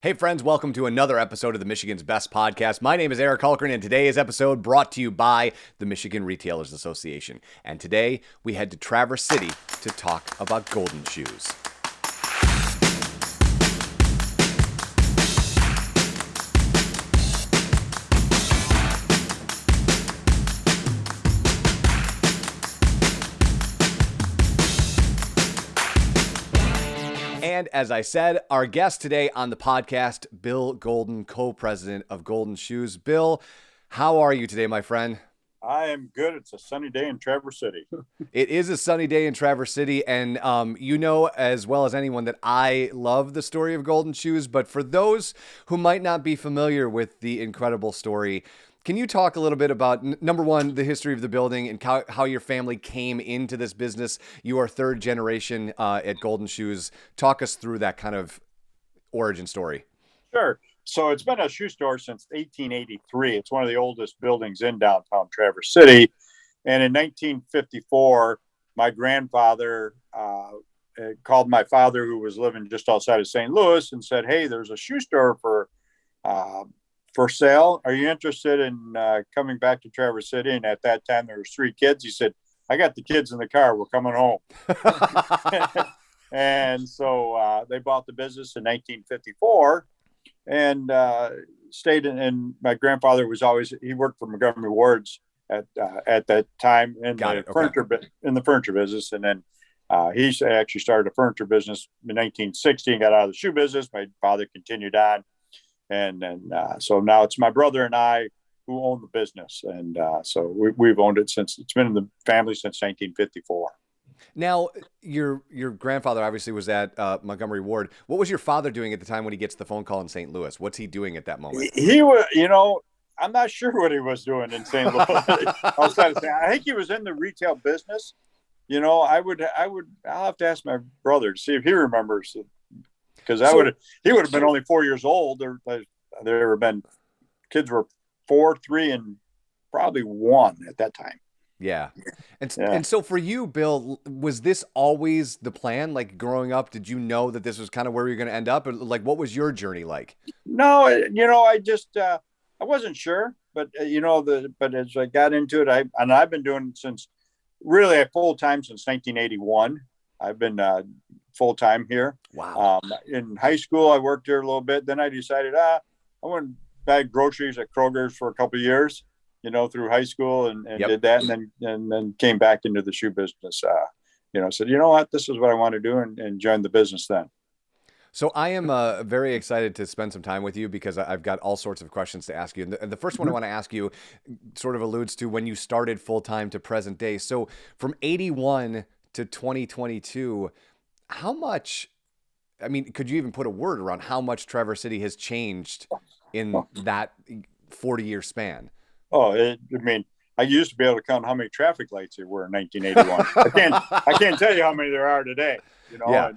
Hey friends, welcome to another episode of the Michigan's Best Podcast. My name is Eric Hulkern, and today's episode brought to you by the Michigan Retailers Association. And today we head to Traverse City to talk about golden shoes. And as I said, our guest today on the podcast, Bill Golden, co-president of Golden Shoes. Bill, how are you today, my friend? I am good. It's a sunny day in Traverse City. It is a sunny day in Traverse City, and you know as well as anyone that I love the story of Golden Shoes. But for those who might not be familiar with the incredible story, can you talk a little bit about, number one, the history of the building and how your family came into this business? You are third generation at Golden Shoes. Talk us through that kind of origin story. Sure. So it's been a shoe store since 1883. It's one of the oldest buildings in downtown Traverse City. And in 1954, my grandfather called my father, who was living just outside of St. Louis, and said, "Hey, there's a shoe store for sale. Are you interested in coming back to Traverse City?" And at that time, there was 3 kids. He said, "I got the kids in the car. We're coming home." And so they bought the business in 1954 and stayed in. My grandfather was he worked for Montgomery Ward's at that time in the furniture business. And then he actually started a furniture business in 1960 and got out of the shoe business. My father continued on. And then, so now it's my brother and I who own the business. And so we've owned it it's been in the family since 1954. Now, your grandfather obviously was at Montgomery Ward. What was your father doing at the time when he gets the phone call in St. Louis? What's he doing at that moment? He was, I'm not sure what he was doing in St. Louis. I think he was in the retail business. I'll have to ask my brother to see if he remembers it. Because he would have been only 4 years old. There have been kids were 4, 3, and probably 1 at that time. Yeah. And so for you, Bill, was this always the plan? Like growing up, did you know that this was kind of where you're going to end up? Or like, what was your journey like? No, I just I wasn't sure, but but as I got into it, I've been doing it since really full time since 1981. I've been full time here. Wow. In high school, I worked here a little bit. Then I decided I went and bagged groceries at Kroger's for a couple of years, through high school and did that. And then came back into the shoe business, said, you know what, this is what I want to do, and joined the business then. So I am very excited to spend some time with you because I've got all sorts of questions to ask you. And the first one I want to ask you sort of alludes to when you started full time to present day. So from 81 to 2022, how much, could you even put a word around how much Traverse City has changed in that 40-year span? I used to be able to count how many traffic lights there were in 1981. I can't tell you how many there are today, Yeah.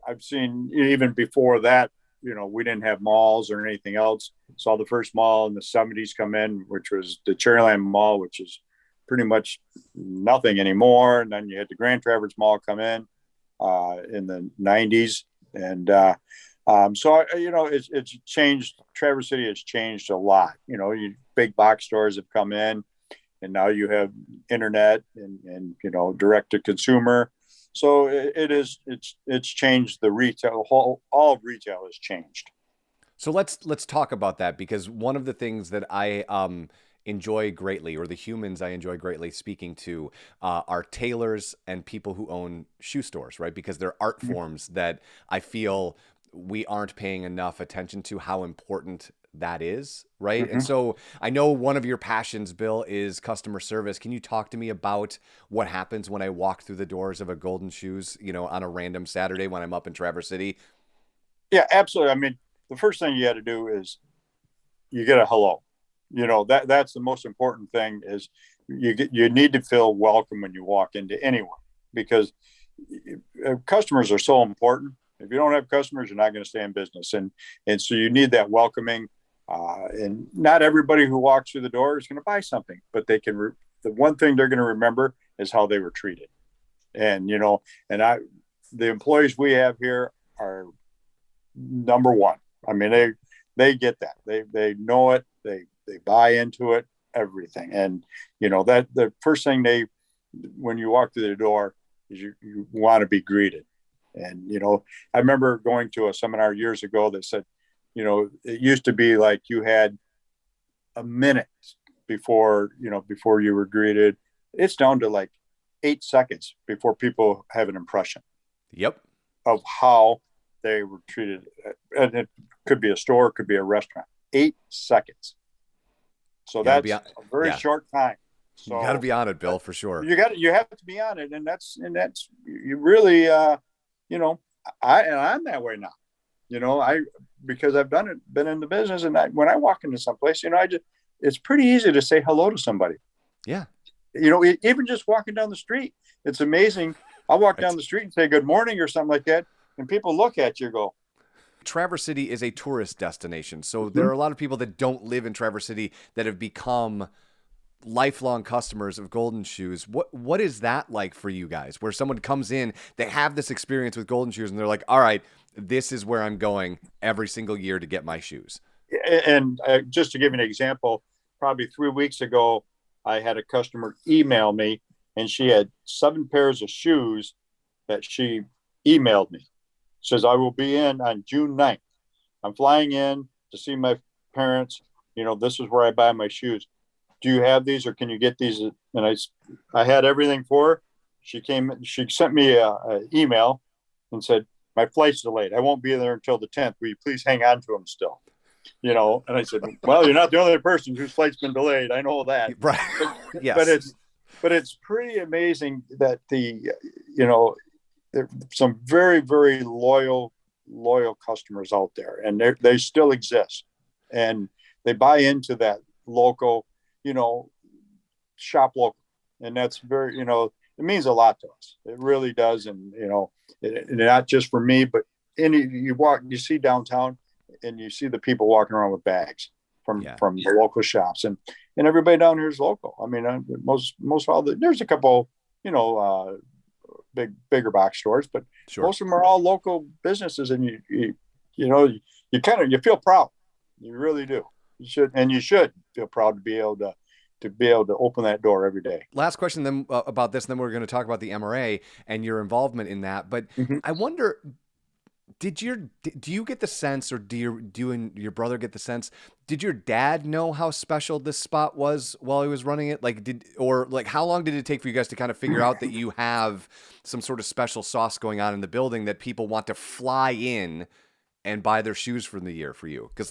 I've seen even before that, we didn't have malls or anything else. Saw the first mall in the 70s come in, which was the Cherryland Mall, which is pretty much nothing anymore. And then you had the Grand Traverse Mall come in the 90s. And it's changed. Traverse City has changed a lot. Big box stores have come in, and now you have internet and direct to consumer. So it's changed the retail. All of retail has changed. So let's talk about that, because one of the things that I enjoy greatly, or the humans I enjoy greatly speaking to, are tailors and people who own shoe stores, right? Because they're art forms that I feel we aren't paying enough attention to how important that is, right? Mm-hmm. And so I know one of your passions, Bill, is customer service. Can you talk to me about what happens when I walk through the doors of a Golden Shoes, on a random Saturday when I'm up in Traverse City? Yeah, absolutely. The first thing you got to do is you get a hello. That's the most important thing, is you need to feel welcome when you walk into anyone, because customers are so important. If you don't have customers, you're not going to stay in business. And so you need that welcoming. And not everybody who walks through the door is going to buy something, but they can. The one thing they're going to remember is how they were treated. And the employees we have here are number one. I mean, they get that. They know it. They buy into it, everything. And, that the first thing when you walk through the door is you want to be greeted. And, I remember going to a seminar years ago that said, it used to be like you had a minute before you were greeted. It's down to like 8 seconds before people have an impression. Yep. Of how they were treated. And it could be a store, it could be a restaurant. 8 seconds. So that's a very short time. So you got to be on it, Bill, for sure. You have to be on it. And that's you really, I'm that way now, because I've been in the business, and when I walk into someplace, it's pretty easy to say hello to somebody. Yeah. Even just walking down the street, it's amazing. I'll walk down the street and say good morning or something like that, and people look at you and go. Traverse City is a tourist destination. So there are a lot of people that don't live in Traverse City that have become lifelong customers of Golden Shoes. What is that like for you guys, where someone comes in, they have this experience with Golden Shoes, and they're like, all right, this is where I'm going every single year to get my shoes? And just to give you an example, probably 3 weeks ago, I had a customer email me, and she had 7 pairs of shoes that she emailed me. Says, I will be in on June 9th. I'm flying in to see my parents. This is where I buy my shoes. Do you have these, or can you get these? And I had everything for her. She sent me an email and said, my flight's delayed. I won't be there until the 10th. Will you please hang on to them still? And I said, well, you're not the only person whose flight's been delayed. I know that. Right. Yes. But it's pretty amazing that there's some very, very loyal customers out there, and they still exist, and they buy into that local, shop local. And that's very, it means a lot to us. It really does. And, not just for me, but you see downtown, and you see the people walking around with bags from the local shops, and everybody down here is local. I mean, most all there's a couple, bigger box stores, but most of them are all local businesses, and you feel proud. You really do. You should feel proud to be able to open that door every day. Last question then about this, and then we're going to talk about the MRA and your involvement in that. But I wonder, do you get the sense, or do you and your brother get the sense, did your dad know how special this spot was while he was running it? How long did it take for you guys to kind of figure out that you have some sort of special sauce going on in the building that people want to fly in and buy their shoes for the year for you? Because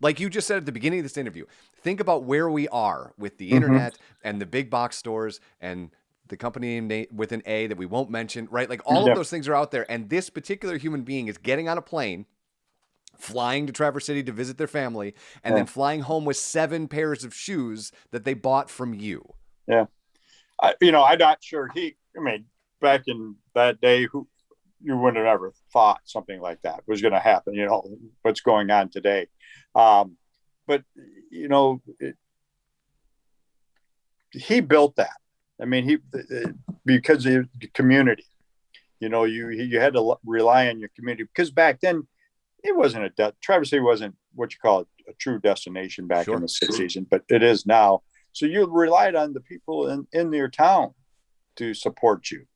like you just said at the beginning of this interview, think about where we are with the internet and the big box stores and the company name with an A that we won't mention, right? Like all of those things are out there. And this particular human being is getting on a plane, flying to Traverse City to visit their family, and then flying home with 7 pairs of shoes that they bought from you. Yeah. I'm not sure back in that day, you wouldn't have ever thought something like that was going to happen, what's going on today. But he built that. I mean, because of the community, you had to rely on your community, because back then it wasn't Traverse City wasn't what you call a true destination back in the 60s, but it is now. So you relied on the people in your town to support you.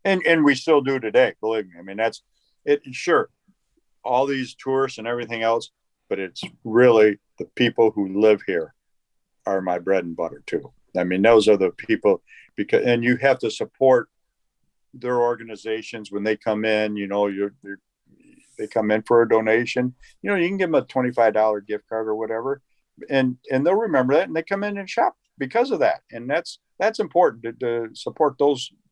And we still do today, believe me. I mean, that's it. Sure, all these tourists and everything else, but it's really the people who live here are my bread and butter too. I mean, those are the people, and you have to support their organizations when they come in. They come in for a donation. You can give them a $25 gift card or whatever, and they'll remember that, and they come in and shop because of that. And that's important to support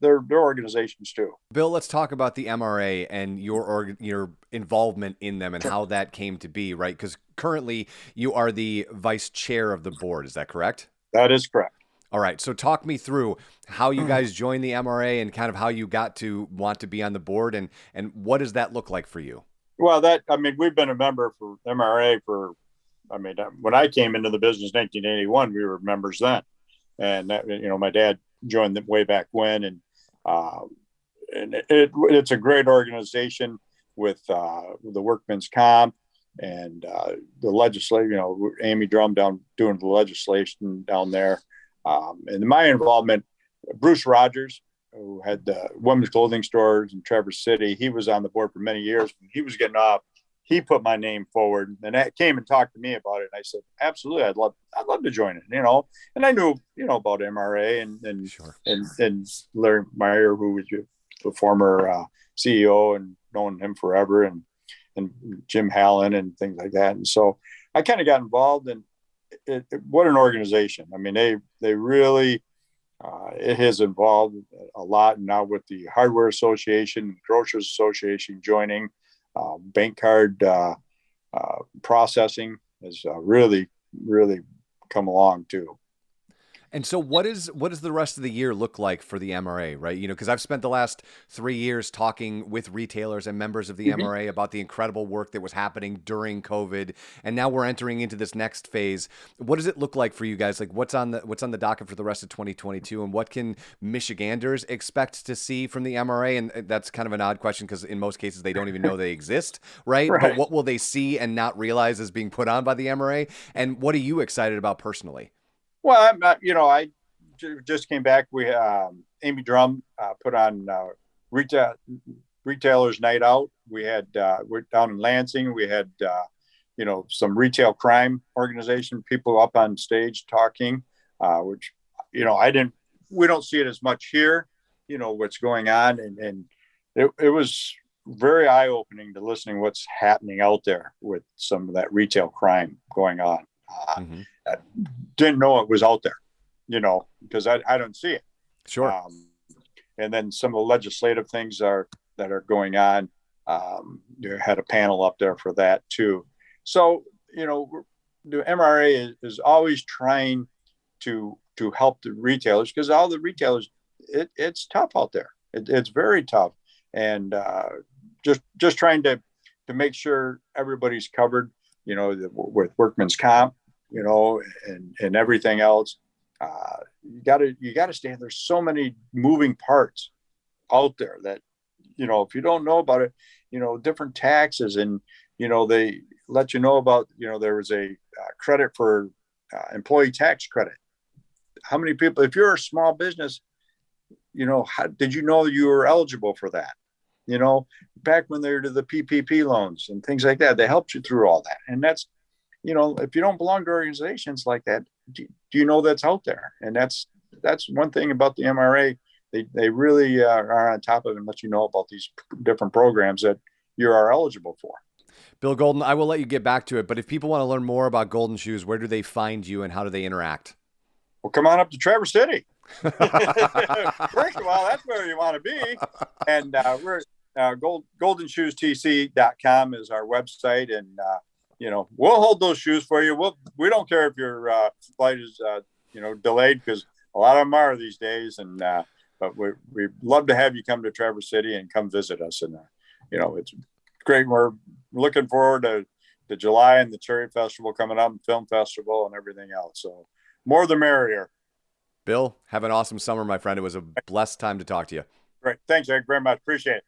their organizations too. Bill, let's talk about the MRA and your involvement in them and how that came to be, right? Because currently you are the vice chair of the board. Is that correct? That is correct. All right. So talk me through how you guys joined the MRA and kind of how you got to want to be on the board, and what does that look like for you? Well, we've been a member for MRA when I came into the business in 1981, we were members then. And that, my dad joined them way back when, and it's a great organization. with the workman's comp and the legislature, Amy Drum down doing the legislation down there. And my involvement, Bruce Rogers, who had the women's clothing stores in Traverse City, he was on the board for many years. When he was getting off, he put my name forward and came and talked to me about it. And I said, absolutely, I'd love to join it, And I knew, about MRA Sure. and Larry Meyer, who was the former CEO, and known him forever, and Jim Hallen and things like that. And so I kind of got involved, and what an organization. I mean, they really, it has involved a lot now with the Hardware Association, Grocers Association joining, bank card processing has really, really come along too. And so what does the rest of the year look like for the MRA, right? Because I've spent the last 3 years talking with retailers and members of the MRA about the incredible work that was happening during COVID. And now we're entering into this next phase. What does it look like for you guys? Like what's on the docket for the rest of 2022, and what can Michiganders expect to see from the MRA? And that's kind of an odd question because in most cases they don't even know they exist, right? But what will they see and not realize is being put on by the MRA? And what are you excited about personally? Well, I just came back. We Amy Drum put on retailers night out. We had we're down in Lansing. We had some retail crime organization people up on stage talking, which we don't see it as much here. What's going on, and it was very eye opening to listening what's happening out there with some of that retail crime going on. I didn't know it was out there, because I don't see it. Sure. And then some of the legislative things that are going on. You had a panel up there for that too. So, the MRA is always trying to help the retailers, because all the retailers, it's tough out there. It's very tough. And just trying to make sure everybody's covered, with workman's comp, and everything else. You gotta stay. There's so many moving parts out there that, if you don't know about it, different taxes, and, they let you know about, there was a credit for employee tax credit. How many people, if you're a small business, how did you know you were eligible for that? Back when they were to the PPP loans and things like that, they helped you through all that. And that's, if you don't belong to organizations like that, do you know that's out there? And that's one thing about the MRA. They really are on top of it and let you know about these different programs that you are eligible for. Bill Golden, I will let you get back to it, but if people want to learn more about Golden Shoes, where do they find you and how do they interact? Well, come on up to Traverse City. First of all, that's where you want to be. And we're goldenshoestc.com is our website, and we'll hold those shoes for you. We don't care if your flight is delayed, because a lot of them are these days. And but we'd love to have you come to Traverse City and come visit us. And it's great. We're looking forward to July and the Cherry Festival coming up, and Film Festival and everything else. So more the merrier. Bill, have an awesome summer, my friend. It was a blessed time to talk to you. Great. Thanks, Eric, very much. Appreciate it.